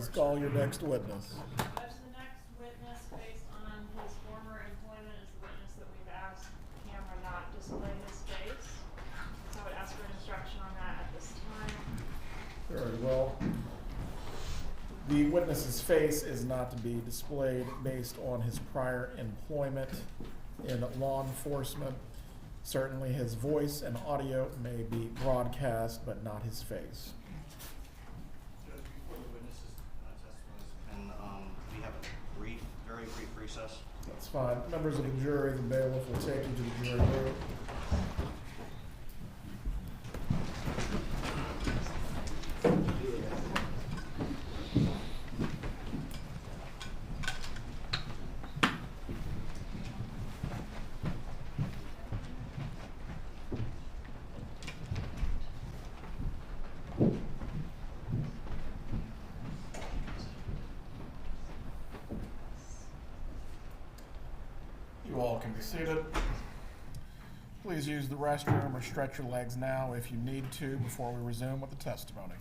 Please call your next witness. Judge, the next witness, based on his former employment, is the witness that we've asked the camera not display his face. So I would ask for an instruction on that at this time. Very well. The witness's face is not to be displayed based on his prior employment in law enforcement. Certainly his voice and audio may be broadcast, but not his face. Judge, before the witnesses' testimonies, can we have a very brief recess? That's fine. Members of the jury, the bailiff will take you to the jury room. You all can be seated. Please use the restroom or stretch your legs now if you need to before we resume with the testimony.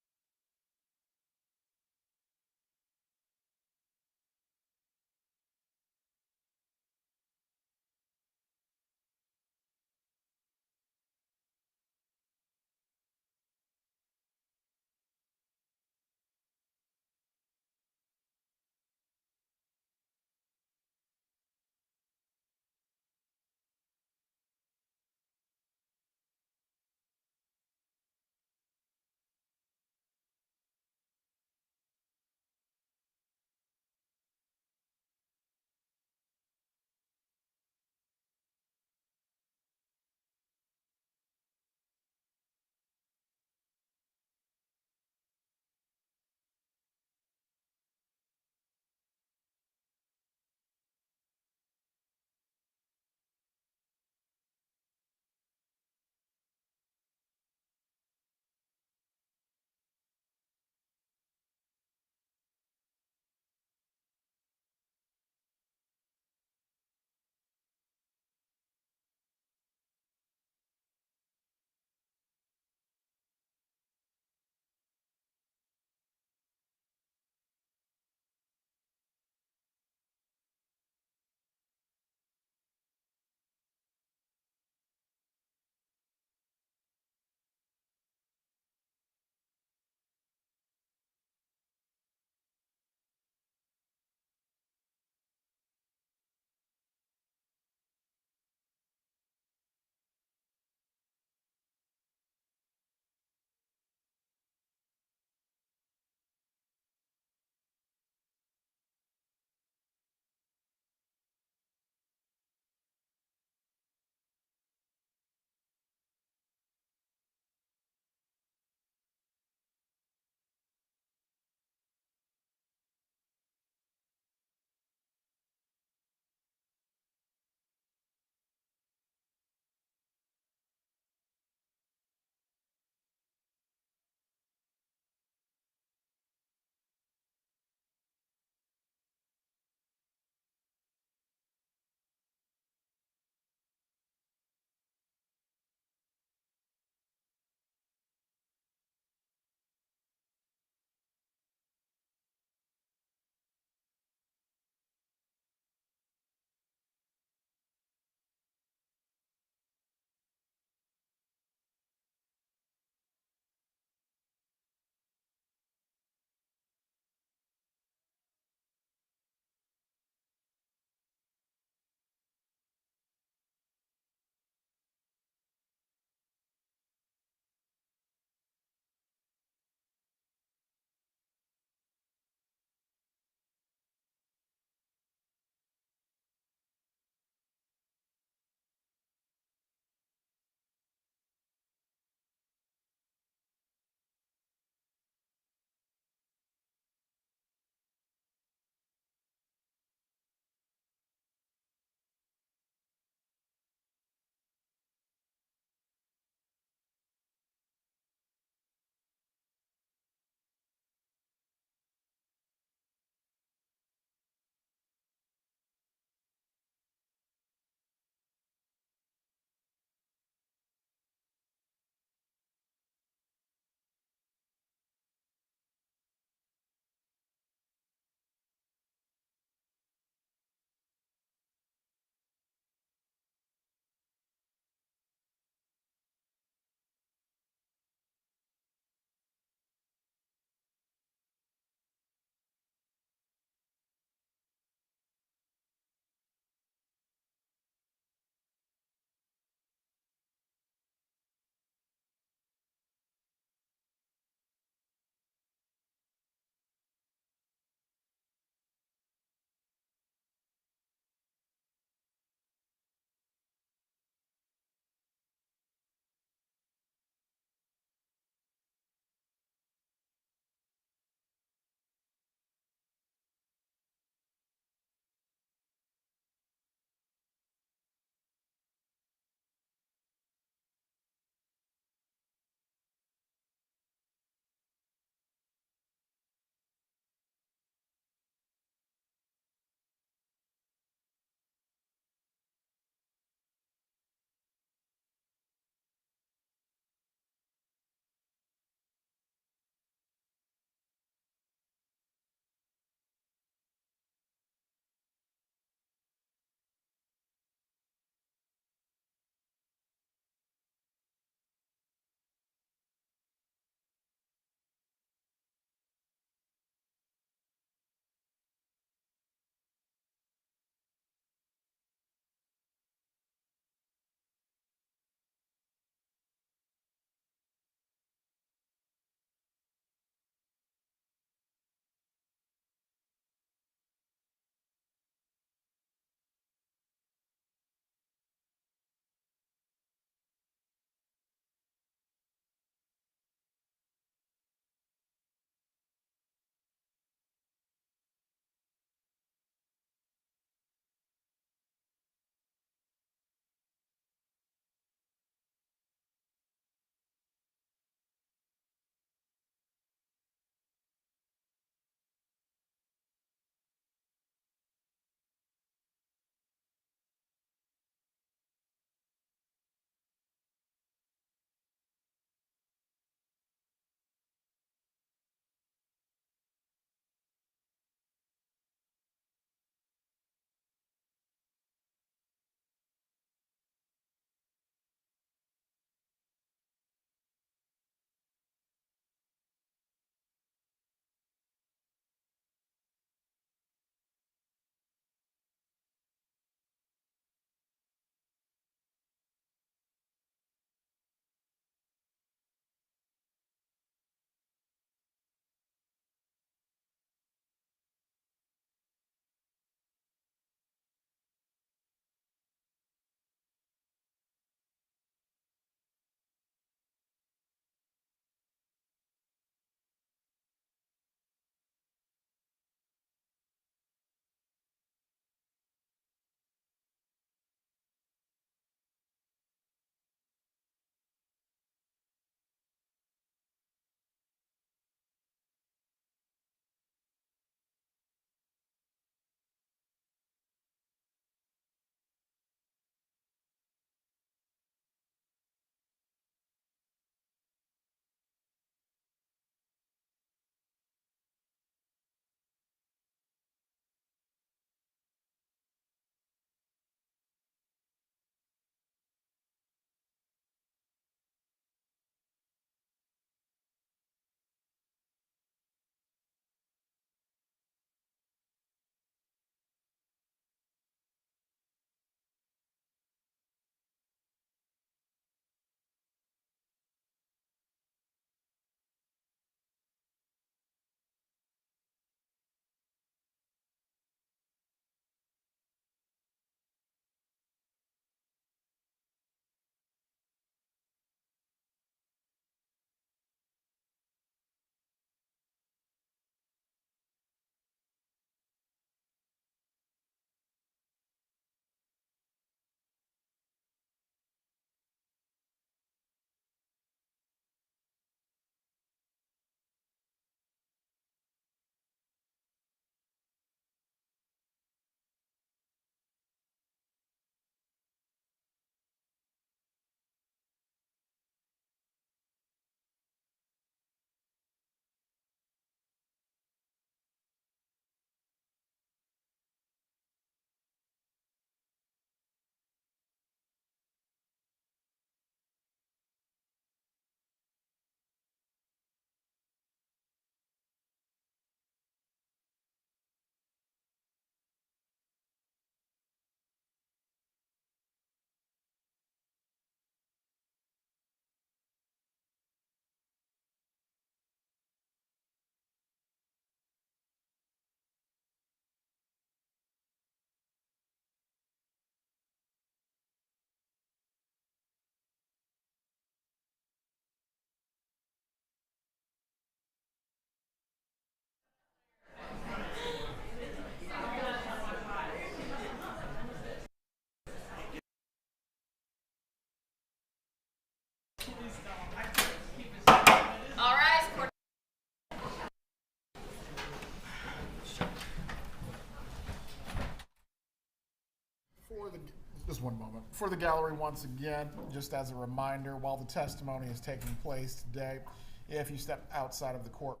Just one moment. For the gallery, once again, just as a reminder, while the testimony is taking place today, if you step outside of the court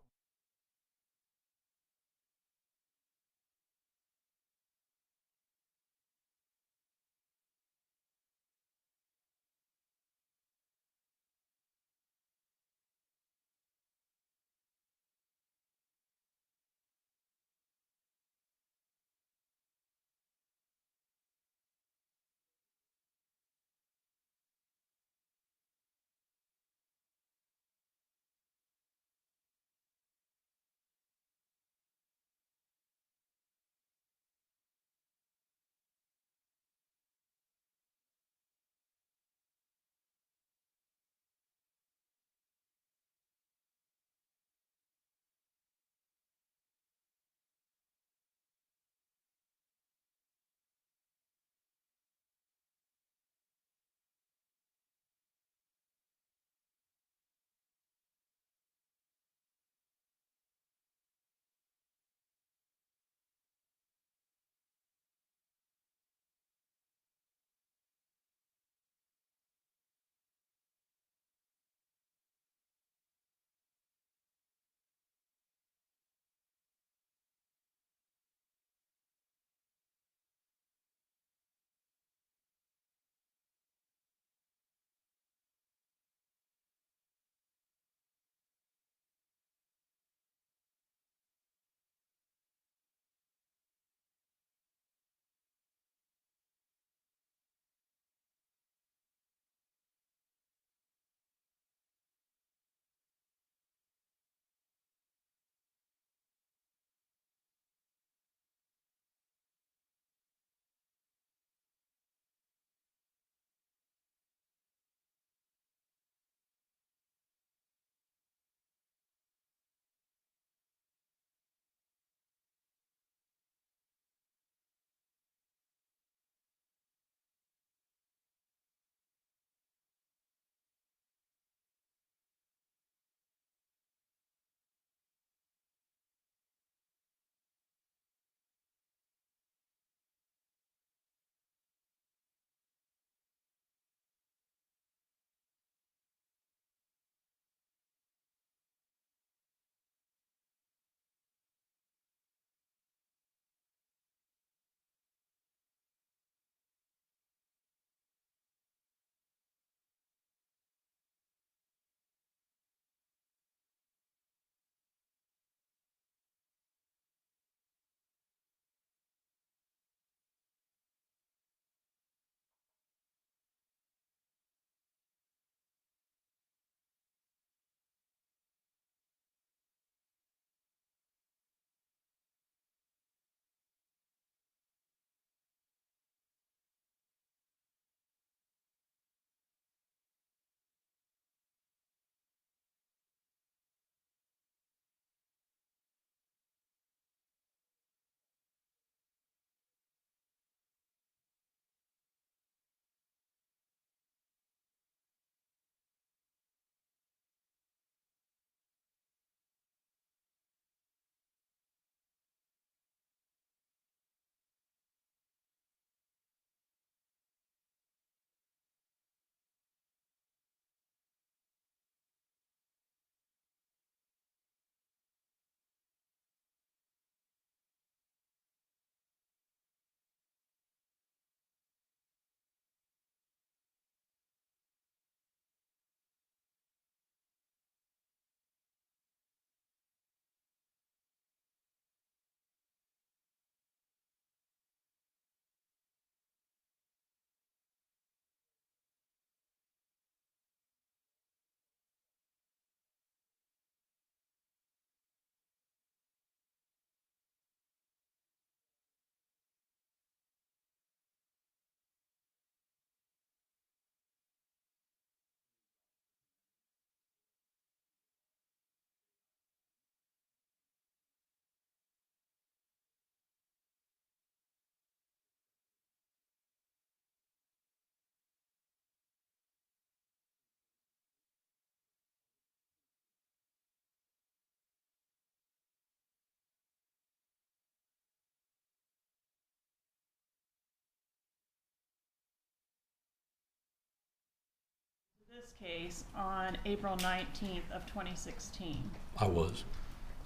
this case on April 19th of 2016. I was.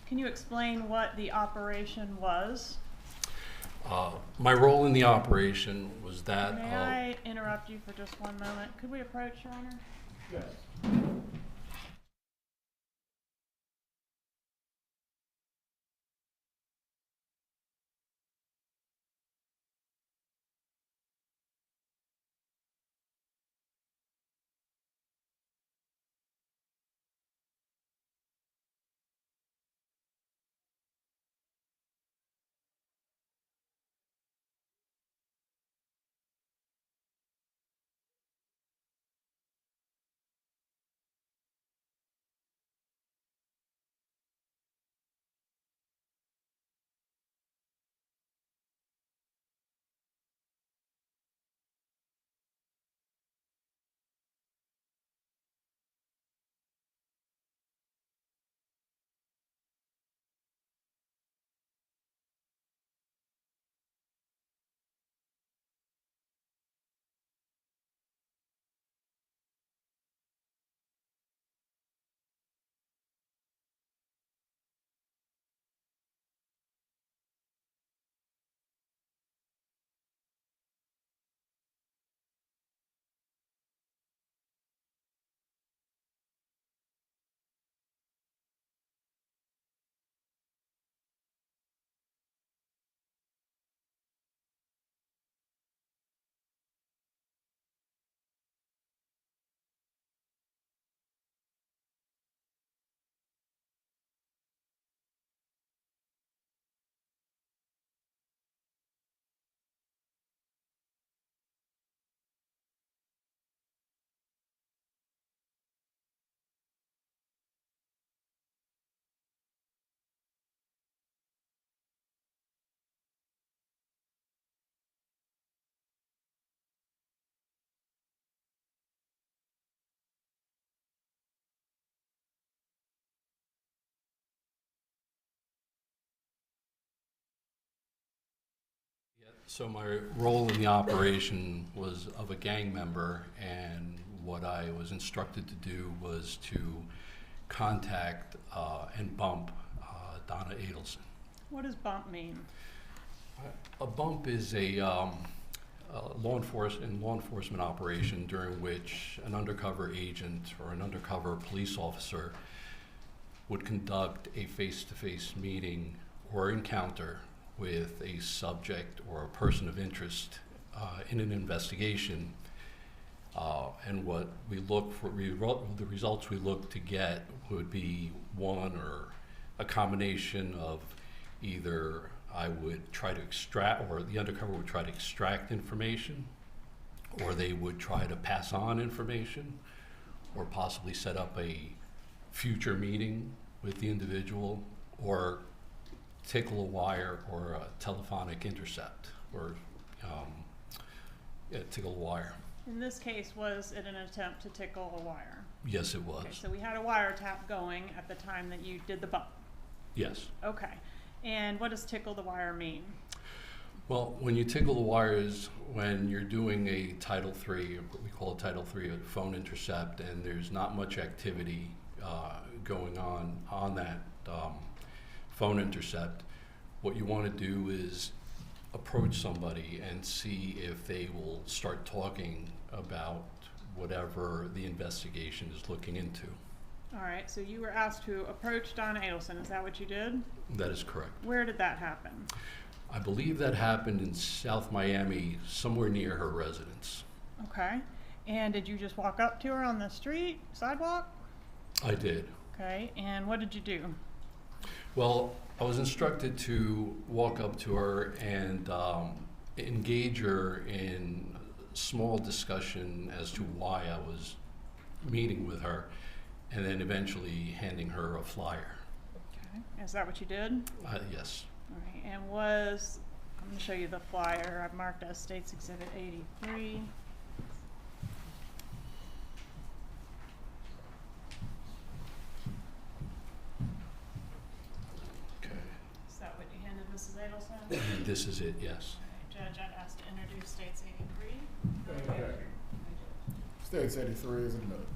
Can you explain what the operation was? My role in the operation was that May I interrupt you for just one moment? Could we approach, Your Honor? Yes. So my role in the operation was of a gang member, and what I was instructed to do was to contact and bump Donna Adelson. What does bump mean? A bump is a law enforcement operation during which an undercover agent or an undercover police officer would conduct a face-to-face meeting or encounter with a subject or a person of interest in an investigation. And what we look for, the results we look to get would be one or a combination of either I would try to extract, or the undercover would try to extract information, or they would try to pass on information, or possibly set up a future meeting with the individual, or tickle a wire or a telephonic intercept, or tickle a wire. In this case, was it an attempt to tickle a wire? Yes, it was. Okay, so we had a wiretap going at the time that you did the bump. Yes. Okay. And what does tickle the wire mean? Well, when you tickle the wires, when you're doing a Title III, what we call a Title III, a phone intercept, and there's not much activity going on that phone intercept, what you want to do is approach somebody and see if they will start talking about whatever the investigation is looking into. All right, so you were asked to approach Donna Adelson. Is that what you did? That is correct. Where did that happen? I believe that happened in South Miami, somewhere near her residence. Okay. And did you just walk up to her on the street, sidewalk? I did. Okay. And what did you do? Well, I was instructed to walk up to her and engage her in a small discussion as to why I was meeting with her, and then eventually handing her a flyer. Okay. Is that what you did? Yes. All right. And I'm going to show you the flyer. I've marked as States Exhibit 83. Okay. Is that what you handed Mrs. Adelson? This is it, yes. All right, Judge, I'd ask to introduce States 83. Okay. States 83 is admitted.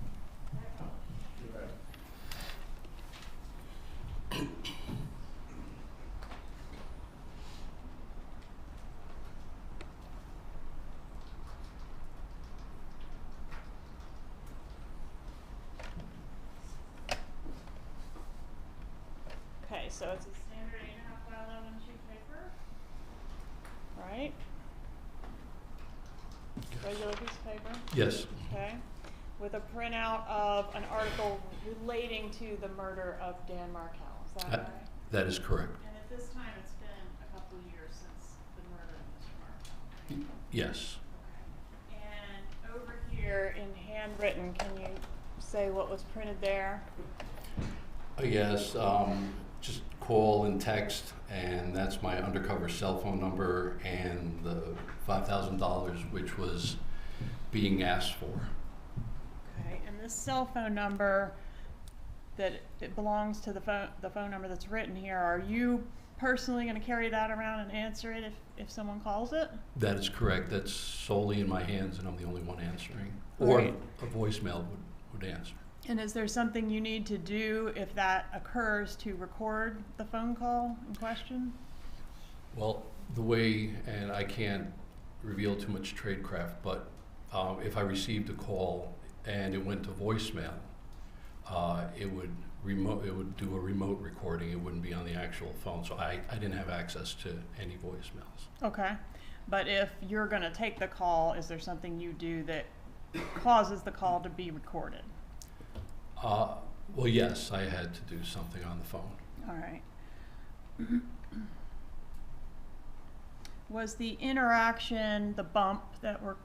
so it's a standard 8.5 by 11 sheet paper, right? Regular piece of paper? Yes, Okay. With a printout of an article relating to the murder of Dan Markel, is that right? that is correct. And at this time, it's been a couple of years since the murder of Mr. Markel. Yes. Okay. And over here in handwritten, can you say what was printed there? Yes, just call and text, and that's my undercover cell phone number and the $5,000 which was being asked for. Okay, and this cell phone number, that it belongs to the phone number that's written here, are you personally going to carry that around and answer it if someone calls it? That is correct. That's solely in my hands, and I'm the only one answering. Or Right. a voicemail would answer. And is there something you need to do if that occurs to record the phone call in question? Well, the way, and I can't reveal too much tradecraft, but if I received a call and it went to voicemail, it would do a remote recording. It wouldn't be on the actual phone, so I didn't have access to any voicemails. Okay, but if you're going to take the call, is there something you do that causes the call to be recorded? Well, yes, I had to do something on the phone. All right. Was the interaction, the bump that we're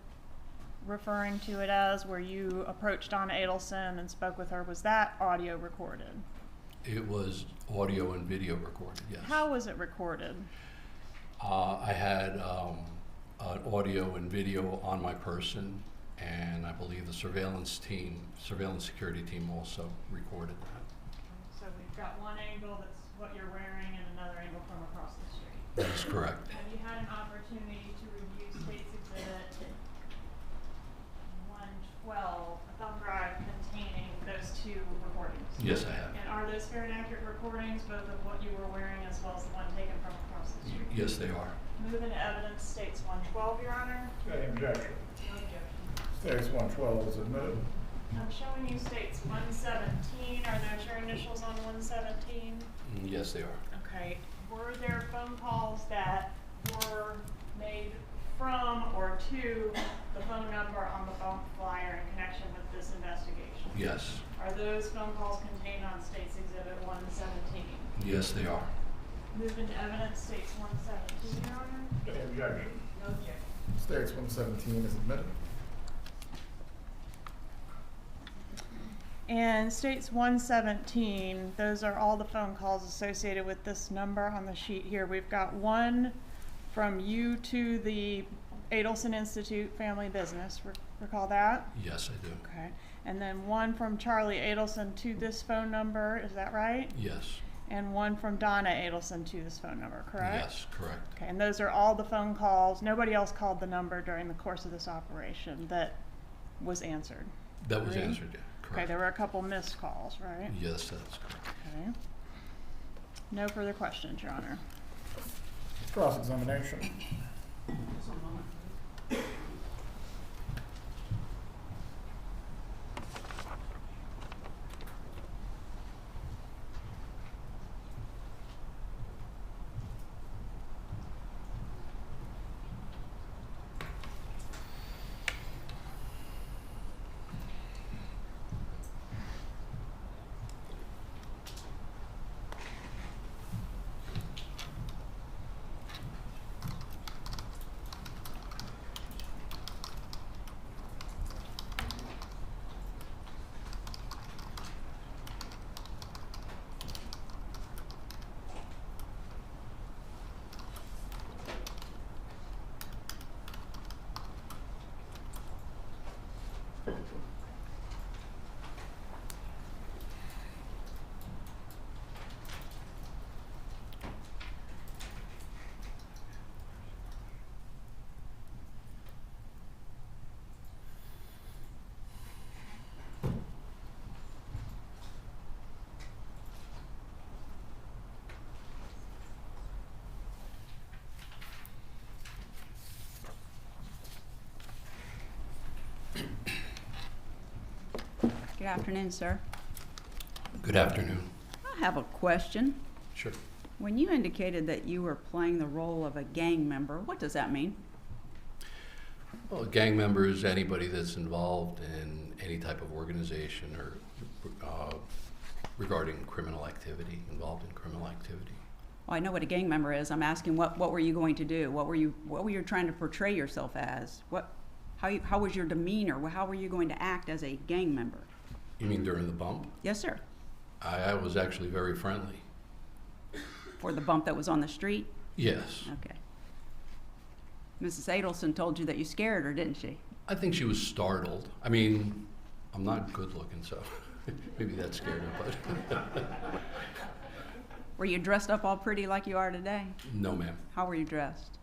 referring to it as, where you approached Donna Adelson and spoke with her, was that audio recorded? It was audio and video recorded, yes. How was it recorded? I had an audio and video on my person, and I believe the surveillance security team also recorded that. So we've got one angle that's what you're wearing and another angle from across the street. That is correct. Have you had an opportunity to review State's Exhibit 112, a thumb drive containing those two recordings? Yes, I have. And are those fair and accurate recordings, both of what you were wearing as well as the one taken from across the street? Yes, they are. Move into evidence, States 112, Your Honor. Any objection? No objection. States 112 is admitted. I'm showing you States 117. Are those your initials on 117? Yes, they are. Okay. Were there phone calls that were made from or to the phone number on the phone flyer in connection with this investigation? Yes. Are those phone calls contained on States Exhibit 117? Yes, they are. Move into evidence, States 117, Your Honor. Any objection? No objection. States 117 is admitted. And States 117, those are all the phone calls associated with this number on the sheet here. We've got one from you to the Adelson Institute Family Business. Recall that? Yes, I do. Okay. And then one from Charlie Adelson to this phone number, is that right? Yes. And one from Donna Adelson to this phone number, correct? Yes, correct. Okay, and those are all the phone calls. Nobody else called the number during the course of this operation that was answered? That was Right. answered, yeah. Okay, Correct. there were a couple missed calls, right? Yes, that's correct. Okay. No further questions, Your Honor. Cross-examination. Good afternoon, sir. Good afternoon. I have a question. Sure. When you indicated that you were playing the role of a gang member, what does that mean? Well, a gang member is anybody that's involved in any type of organization or regarding criminal activity, involved in criminal activity. Well, I know what a gang member is. I'm asking what were you going to do? What were you trying to portray yourself as? How was your demeanor? How were you going to act as a gang member? You mean during the bump? Yes, sir. I was actually very friendly. For the bump that was on the street? Yes. Okay. Mrs. Adelson told you that you scared her, didn't she? I think she was startled. I mean, I'm not good looking, so maybe that scared her, but Were you dressed up all pretty like you are today? no, ma'am. How were you dressed?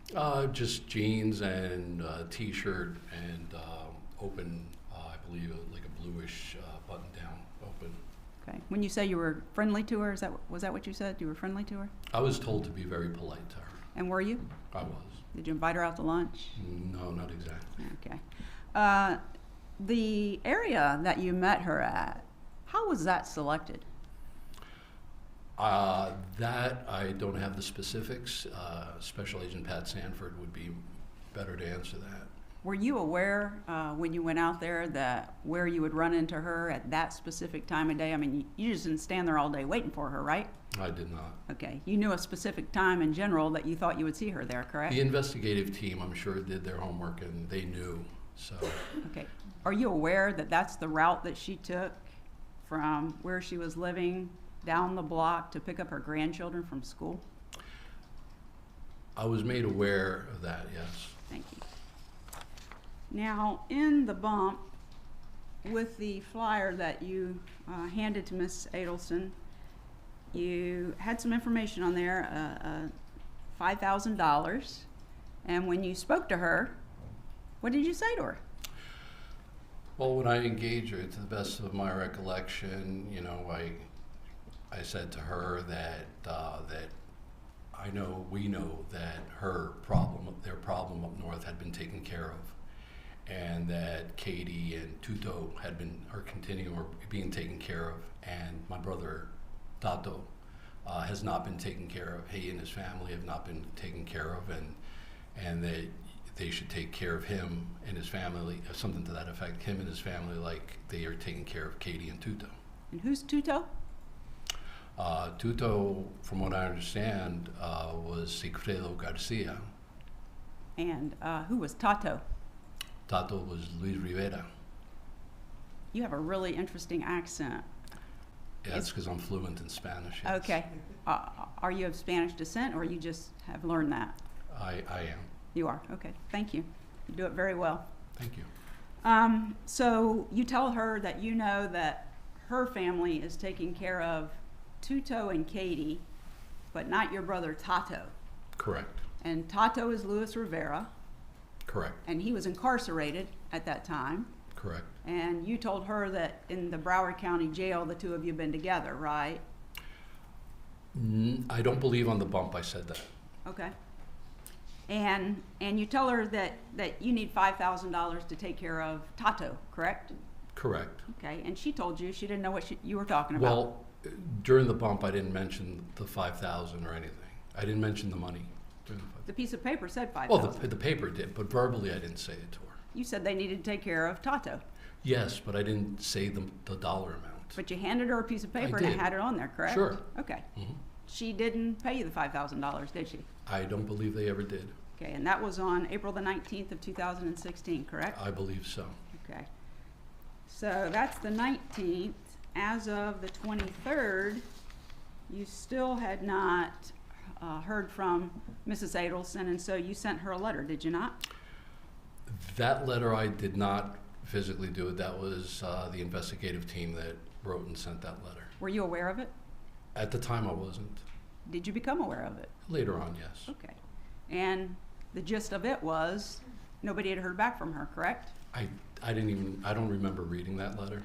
Just jeans and t-shirt and open, I believe, like a bluish button-down open. Okay. When you say you were friendly to her, was that what you said? You were friendly to her? I was told to be very polite to her. And were you? I was. Did you invite her out to lunch? No, not exactly. Okay. The area that you met her at, how was that selected? That I don't have the specifics. Special Agent Pat Sanford would be better to answer that. Were you aware when you went out there that where you would run into her at that specific time of day? I mean, you just didn't stand there all day waiting for her, right? I did not. Okay. You knew a specific time in general that you thought you would see her there, correct? The investigative team, I'm sure, did their homework and they knew, so. Okay. Are you aware that that's the route that she took from where she was living down the block to pick up her grandchildren from school? I was made aware of that, yes. Thank you. Now, in the bump, with the flyer that you handed to Miss Adelson, you had some information on there, $5,000. And when you spoke to her, what did you say to her? Well, when I engaged her, to the best of my recollection, you know, I said to her that we know that their problem up north had been taken care of, and that Katie and Tuto are being taken care of, and my brother Tato has not been taken care of. He and his family have not been taken care of, and that they should take care of him and his family, something to that effect, him and his family, like they are taking care of Katie and Tuto. And who's Tuto? Tuto, from what I understand, was Sigfredo Garcia. And who was Tato? Tato was Luis Rivera. You have a really interesting accent. Yeah, that's because I'm fluent in Spanish. Yes. Okay. Are you of Spanish descent, or you just have learned that? I am. You are? Okay. Thank you. You do it very well. Thank you. So you tell her that you know that her family is taking care of Tuto and Katie, but not your brother Tato. Correct. And Tato is Luis Rivera, Correct. and he was incarcerated at that time. Correct. And you told her that in the Broward County Jail, the two of you have been together, right? I don't believe on the bump I said that. Okay. And you tell her that you need $5,000 to take care of Tato, correct? Correct. Okay. And she told you she didn't know what you were talking about. Well, during the bump, I didn't mention the 5,000 or anything. I didn't mention the money. The piece of paper said $5,000. Well, the paper did, but verbally I didn't say it to her. You said they needed to take care of Tato. Yes, but I didn't say the dollar amount. But you handed her a piece of paper I and it did. had it on there, correct? Sure. Okay. Mhm. She didn't pay you the $5,000, did she? I don't believe they ever did. Okay, and that was on April the 19th of 2016, correct? I believe so. Okay. So that's the 19th. As of the 23rd, you still had not heard from Mrs. Adelson, and so you sent her a letter, did you not? That letter I did not physically do it. That was the investigative team that wrote and sent that letter. Were you aware of it? At the time I wasn't. Did you become aware of it? Later on, yes. Okay. And the gist of it was nobody had heard back from her, correct? I don't remember reading that letter.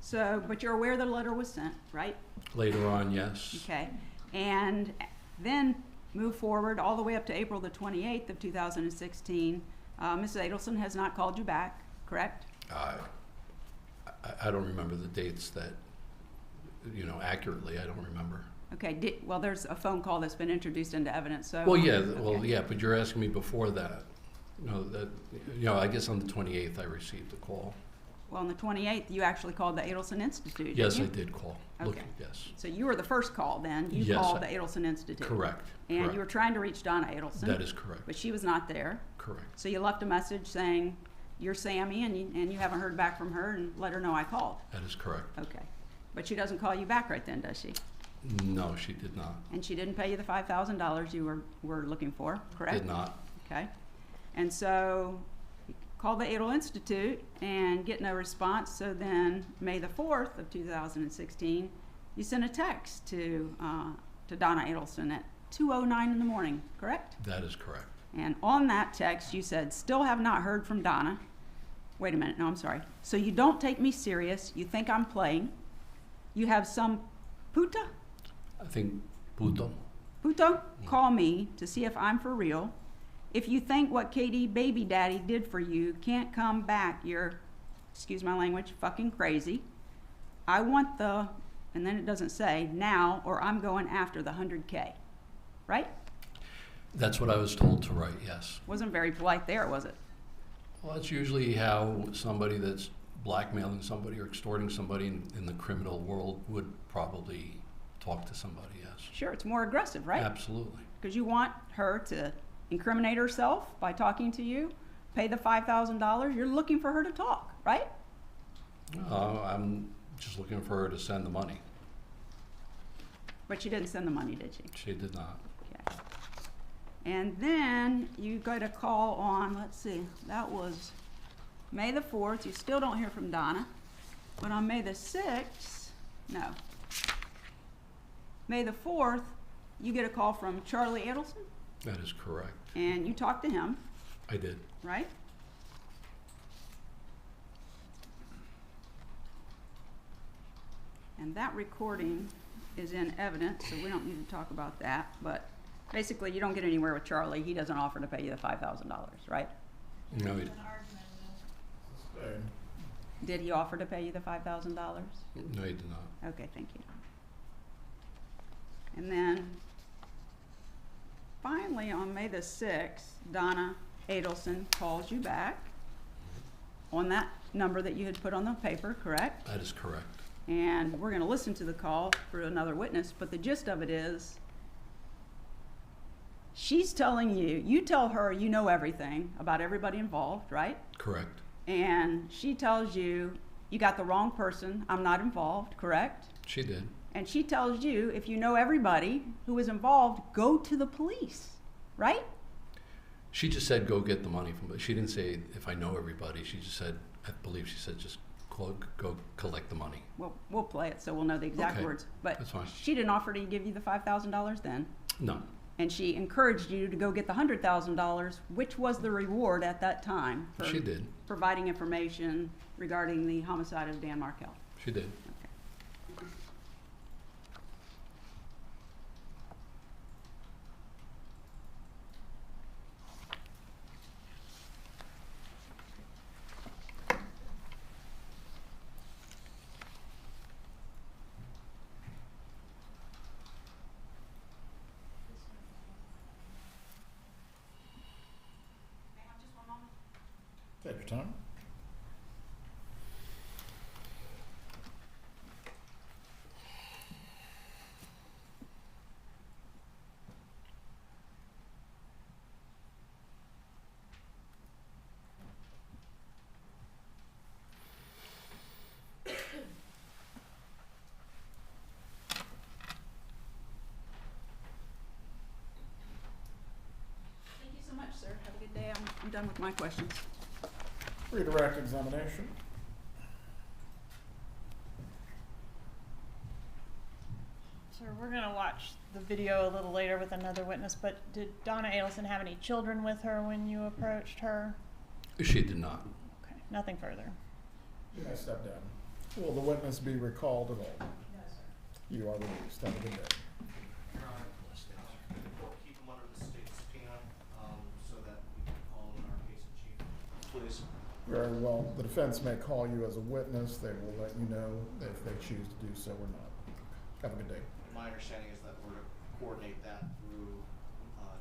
So, but you're aware the letter was sent, right? Later on, yes. Okay. And then move forward all the way up to April the 28th of 2016. Mrs. Adelson has not called you back, correct? I don't remember the dates that, accurately, I don't remember. Okay, well, there's a phone call that's been introduced into evidence, so. Well, yeah, okay. but you're asking me before that. I guess on the 28th I received a call. Well, on the 28th, you actually called the Adelson Institute, didn't Yes, you? I did call. Okay. Yes. So you were the first call then? You Yes, called the Adelson Institute? Correct. And correct. you were trying to reach Donna Adelson? That is correct. But she was not there? Correct. So you left a message saying, you're Sammy, and you haven't heard back from her, and let her know I called? That is correct. Okay. But she doesn't call you back right then, does she? No, she did not. And she didn't pay you the $5,000 you were looking for, correct? Did not. Okay. And so you called the Adel Institute and get no response. So then May the 4th of 2016, you sent a text to Donna Adelson at 2:09 in the morning, correct? That is correct. And on that text, you said, still have not heard from Donna. Wait a minute. No, I'm sorry. So you don't take me serious. You think I'm playing. You have some puta? I think Puto. Puto, call me to see if I'm for real. If you think what KD baby daddy did for you can't come back, you're, excuse my language, fucking crazy. I want the, and then it doesn't say, now, or I'm going after the 100K. Right? That's what I was told to write, yes. Wasn't very polite there, was it? Well, that's usually how somebody that's blackmailing somebody or extorting somebody in the criminal world would probably talk to somebody, yes. Sure, it's more aggressive, right? Absolutely. Because you want her to incriminate herself by talking to you, pay the $5,000. You're looking for her to talk, right? I'm just looking for her to send the money. But she didn't send the money, did she? She did not. Okay. And then you got a call on, let's see, that was May the 4th. You still don't hear from Donna. But on May the 6th, no. May the 4th, you get a call from Charlie Adelson, That is correct. and you talked to him, I did. right? And that recording is in evidence, so we don't need to talk about that. But basically, you don't get anywhere with Charlie. He doesn't offer to pay you the $5,000, right? No, Did he offer to pay you the $5,000? no, he did not. Okay, thank you. And then finally, on May the 6th, Donna Adelson calls you back on that number that you had put on the paper, correct? That is correct. And we're going to listen to the call through another witness, but the gist of it is she's telling you, you tell her you know everything about everybody involved, right? Correct. And she tells you, you got the wrong person, I'm not involved, correct? She did. And she tells you, if you know everybody who is involved, go to the police, right? She just said go get the money from. She didn't say if I know everybody. She just said, I believe she said just go collect the money. Well, we'll play it so we'll know the exact Okay, words. But that's fine. she didn't offer to give you the $5,000 then. No. And she encouraged you to go get the $100,000, which was the reward at that time for She did. providing information regarding the homicide of Dan Markel. She did. Take your time. Thank you so much, sir. Have a good day. I'm done with my questions. Redirect examination. So we're gonna watch the video a little later with another witness, but did Donna Adelson have any children with her when you approached her? She did not. Okay, nothing further. You may step down. Will the witness be recalled at all? Yes, sir. You are released. Have a good day. Your Honor, keep them under the state subpoena, so that we can call in our case in chief. please. Very well. The defense may call you as a witness. They will let you know if they choose to do so or not. Have a good day. My understanding is that we're to coordinate that through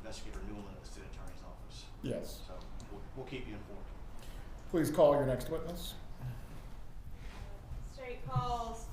Investigator Newland at the State Attorney's Office. Yes. So we'll keep you informed. Please call your next witness. State calls